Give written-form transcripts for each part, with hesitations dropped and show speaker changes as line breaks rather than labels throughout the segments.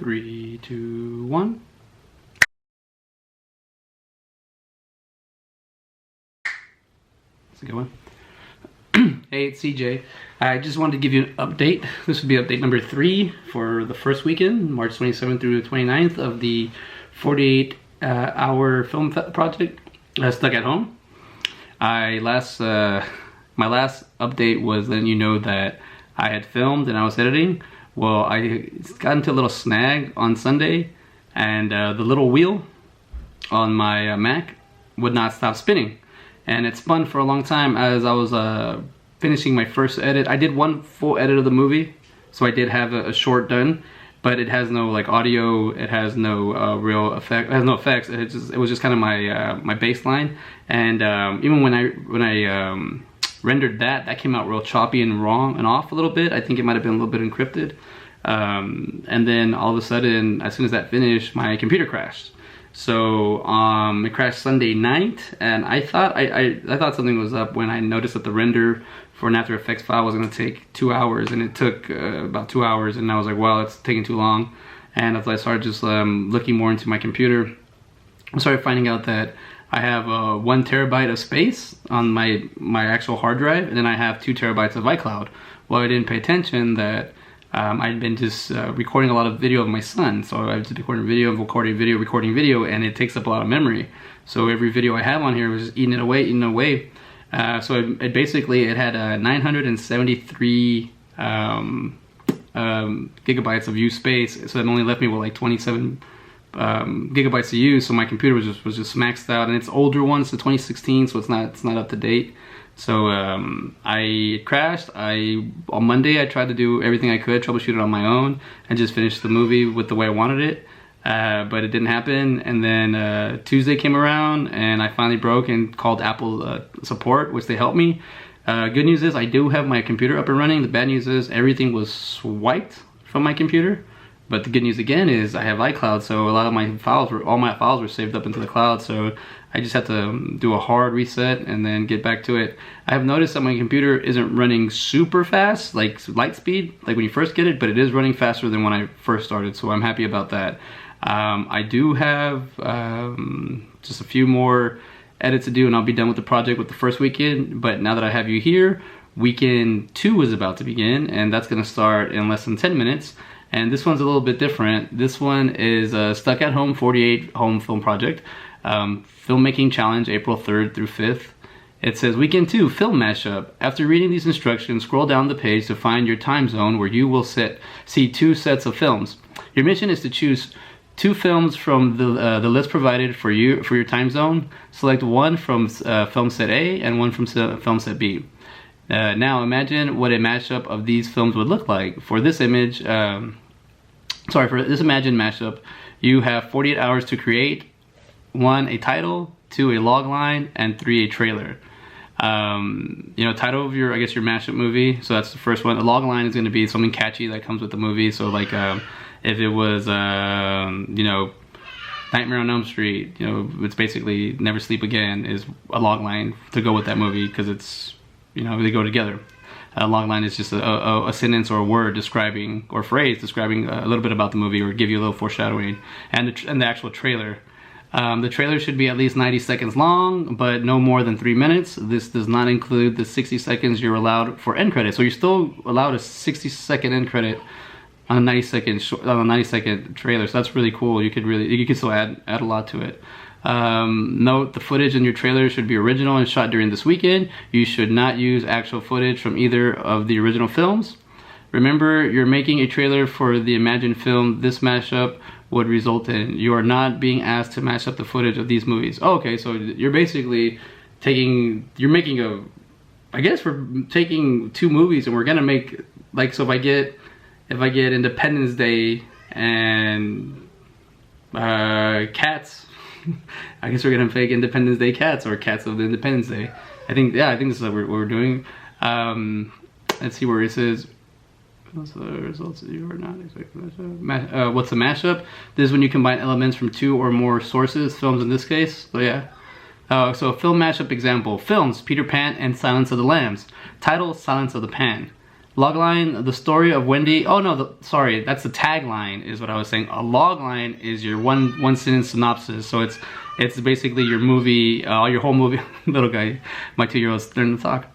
3, 2, 1. That's a good one. Hey, it's CJ. I just wanted to give you an update. This would be update number 3 for the first weekend, March 27th through the 29th of the 48-hour film project, Stuck at Home. My last update was letting you know that I had filmed and I was editing. Well, I got into a little snag on Sunday, and the little wheel on my Mac would not stop spinning. And it spun for a long time as I was finishing my first edit. I did one full edit of the movie, so I did have a short done, but it has no like audio, it has no real effect, it has no effects. It was just kind of my baseline. And even when I rendered that came out real choppy and wrong and off a little bit. I think it might have been a little bit encrypted. And then all of a sudden, as soon as that finished, my computer crashed. So it crashed Sunday night, and I thought something was up when I noticed that the render for an After Effects file was going to take 2 hours, and it took about 2 hours, and I was like, well, it's taking too long. And as I started just looking more into my computer, I started finding out that I have 1 terabyte of space on my actual hard drive, and then I have 2 terabytes of iCloud. Well, I didn't pay attention that I'd been just recording a lot of video of my son. So I was just recording video, recording video, and it takes up a lot of memory. So every video I have on here was just eating it away. So it basically had 973 gigabytes of used space. So it only left me with like 27 gigabytes to use. So my computer was just maxed out, and it's older one, it's the 2016, so it's not up to date. So I crashed. On Monday I tried to do everything I could, troubleshoot it on my own, and just finish the movie with the way I wanted it, but it didn't happen. And then Tuesday came around, and I finally broke and called Apple support, which they helped me. Good news is I do have my computer up and running. The bad news is everything was swiped from my computer. But the good news again is I have iCloud, so a lot of my files all my files were saved up into the cloud. So I just had to do a hard reset and then get back to it. I have noticed that my computer isn't running super fast, like light speed, like when you first get it, but it is running faster than when I first started, so I'm happy about that. I do have just a few more edits to do, and I'll be done with the project with the first weekend. But now that I have you here, weekend 2 is about to begin, and that's going to start in less than 10 minutes. And this one's a little bit different. This one is Stuck at Home 48 Home Film Project. Filmmaking Challenge, April 3rd through 5th. It says, Weekend 2, Film Mashup. After reading these instructions, scroll down the page to find your time zone where you will see 2 sets of films. Your mission is to choose 2 films from the list provided for your time zone. Select one from film set A and one from film set B. Now imagine what a mashup of these films would look like. For this image, for this imagined mashup, you have 48 hours to create 1, a title, 2, a log line, and 3, a trailer. Title of your mashup movie. So that's the first one. The log line is going to be something catchy that comes with the movie. So like, if it was, Nightmare on Elm Street, it's basically Never Sleep Again is a log line to go with that movie, because it's, they go together. A log line is just a sentence or a word describing, or phrase describing a little bit about the movie, or give you a little foreshadowing. And the actual trailer. The trailer should be at least 90 seconds long, but no more than 3 minutes. This does not include the 60 seconds you're allowed for end credit. So you're still allowed a 60-second end credit on a 90-second trailer. So that's really cool. You could still add a lot to it. Note, the footage in your trailer should be original and shot during this weekend. You should not use actual footage from either of the original films. Remember, you're making a trailer for the imagined film this mashup would result in. You are not being asked to match up the footage of these movies. Oh, okay, so you're basically we're taking 2 movies, and we're gonna make, like, so if I get Independence Day and Cats, I guess we're gonna make Independence Day Cats, or Cats of the Independence Day. I think this is what we're doing. Let's see where it says. What's the results you are not expecting? What's a mashup? This is when you combine elements from 2 or more sources, films in this case. So yeah. So a film mashup example. Films, Peter Pan and Silence of the Lambs. Title, Silence of the Pan. Logline, the story of Wendy. Oh no, sorry, that's the tagline is what I was saying. A logline is your one sentence synopsis. So it's basically your movie, your whole movie. Little guy, my 2-year-old's learning to talk.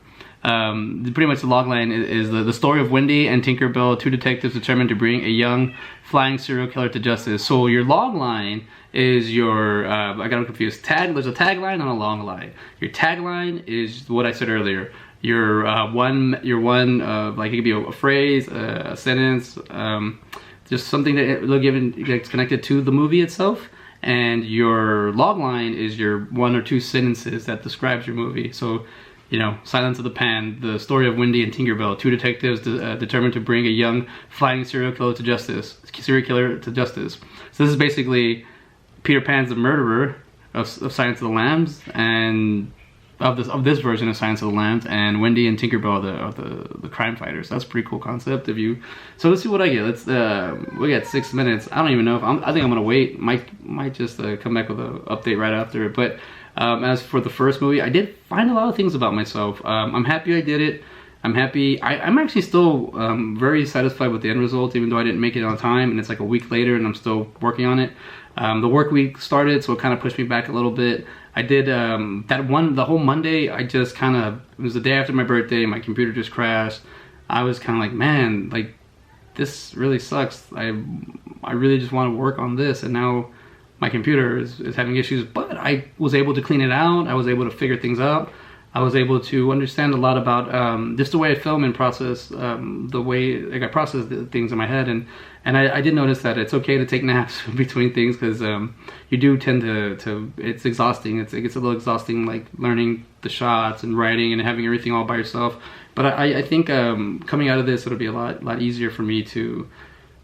Pretty much the logline is the story of Wendy and Tinkerbell, two detectives determined to bring a young flying serial killer to justice. So your logline is your, I got confused, there's a tagline and a long line. Your tagline is what I said earlier. Your one, like it could be a phrase, a sentence, just something that's connected to the movie itself. And your logline is your 1 or 2 sentences that describes your movie. So, you know, Silence of the Pan, the story of Wendy and Tinkerbell, two detectives determined to bring a young flying serial killer to justice. So this is basically Peter Pan's the murderer of Silence of the Lambs, and of this version of Silence of the Lambs, and Wendy and Tinkerbell are the crime fighters. That's a pretty cool concept. So let's see what I get. We got 6 minutes. I don't even know if I think I'm gonna wait. Might just come back with an update right after it. But as for the first movie, I did find a lot of things about myself. I'm happy I did it. I'm happy. I'm actually still very satisfied with the end result, even though I didn't make it on time, and it's like a week later, and I'm still working on it. The work week started, so it kind of pushed me back a little bit. I did the whole Monday. It was the day after my birthday. My computer just crashed. I was kind of like, man, like this really sucks. I really just want to work on this, and now my computer is having issues. But I was able to clean it out. I was able to figure things out. I was able to understand a lot about just the way I film and process, the way like I process the things in my head, and I did notice that it's okay to take naps between things, because you do tend to it's exhausting. It gets a little exhausting, like learning the shots and writing and having everything all by yourself. But I think coming out of this, it'll be a lot easier for me to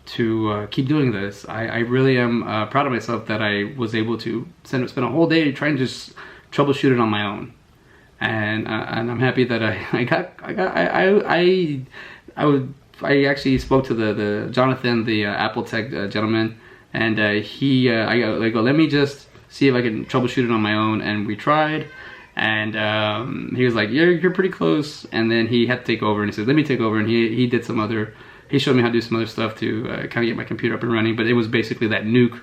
keep doing this. I really am proud of myself that I was able to spend a whole day trying to just troubleshoot it on my own. And I'm happy that I actually spoke to the Jonathan, the Apple Tech gentleman, and I go, let me just see if I can troubleshoot it on my own, and we tried, and he was like, you're pretty close, and then he had to take over, and he said, let me take over, and he did he showed me how to do some other stuff to kind of get my computer up and running. But it was basically that nuke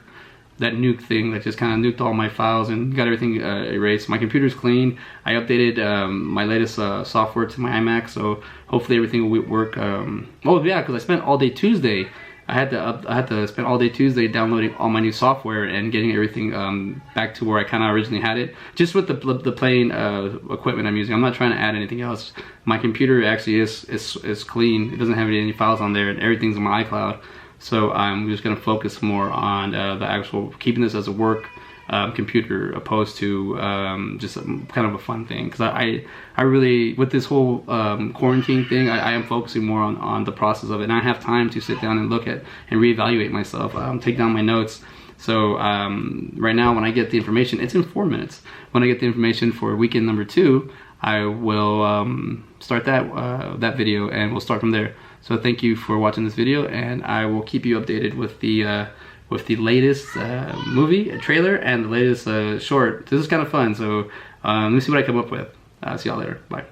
thing that just kind of nuked all my files and got everything erased. My computer's clean. I updated my latest software to my iMac, so hopefully everything will work. Oh yeah, because I spent all day Tuesday. I had to spend all day Tuesday downloading all my new software and getting everything back to where I kind of originally had it, just with the plain equipment I'm using. I'm not trying to add anything else. My computer actually is clean. It doesn't have any files on there, and everything's in my iCloud. So I'm just going to focus more on the actual keeping this as a work computer, opposed to just kind of a fun thing. Because I really, with this whole quarantine thing, I am focusing more on the process of it, and I have time to sit down and look at and reevaluate myself, take down my notes. So right now, when I get the information, it's in 4 minutes. When I get the information for weekend number 2, I will start that video, and we'll start from there. So thank you for watching this video, and I will keep you updated with the latest movie trailer and the latest short. This is kind of fun, so let me see what I come up with. See y'all later. Bye.